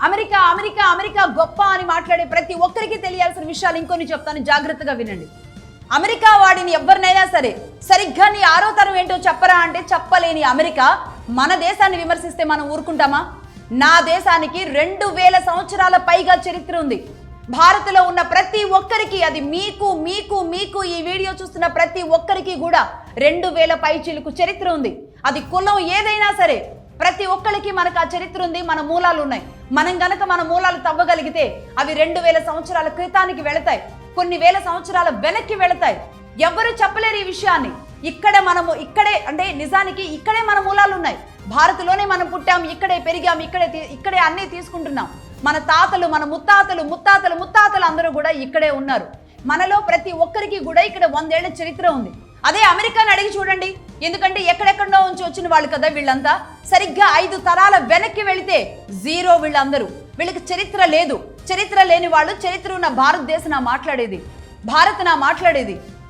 America America America గొప్ప అని మాట్లాడే ప్రతి ఒక్కరికి తెలియాల్సిన విషయాలు ఇంకొన్ని చెప్తాను, జాగ్రత్తగా వినండి. అమెరికా వాడిని ఎవరినైనా సరే సరిగ్గా నీ 6వ తరం ఏంటో చెప్పరా అంటే చెప్పలేని అమెరికా మన దేశాన్ని విమర్శిస్తే మనం ఊరుకుంటామా? నా దేశానికి 2000 సంవత్సరాల పైగా చరిత్ర ఉంది. భారత్లో ఉన్న ప్రతి ఒక్కరికి, అది మీకు మీకు మీకు ఈ వీడియో చూస్తున్న ప్రతి ఒక్కరికి కూడా 2000 పైచిలుకు చరిత్ర ఉంది. అది కులం ఏదైనా సరే ప్రతి ఒక్కరికి మనకు ఆ చరిత్ర ఉంది, మన మూలాలు ఉన్నాయి. మనం గనక మన మూలాలు తవ్వగలిగితే అవి 2000 సంవత్సరాల క్రితానికి వెళతాయి, కొన్ని వేల సంవత్సరాల వెనక్కి వెళతాయి. ఎవ్వరూ చెప్పలేరు ఈ విషయాన్ని. ఇక్కడే అంటే నిజానికి ఇక్కడే మన మూలాలు ఉన్నాయి. భారత్లోనే మనం పుట్టాం, ఇక్కడే పెరిగాం, ఇక్కడే అన్నీ తీసుకుంటున్నాం. మన తాతలు, మన ముత్తాతలు ముత్తాతలు ముత్తాతలు అందరూ కూడా ఇక్కడే ఉన్నారు. మనలో ప్రతి ఒక్కరికి కూడా ఇక్కడ 100 ఏళ్ల చరిత్ర ఉంది. అదే అమెరికాని అడిగి చూడండి, ఎందుకంటే ఎక్కడెక్కడో నుంచి వచ్చిన వాళ్ళు కదా వీళ్ళంతా. సరిగ్గా 5 తరాల వెనక్కి వెళితే జీరో వీళ్ళందరూ. వీళ్ళకి చరిత్ర లేదు. చరిత్ర లేని వాళ్ళు, చరిత్ర ఉన్న భారతదేశం నా మాట్లాడేది, భారత్ నా మాట్లాడేది.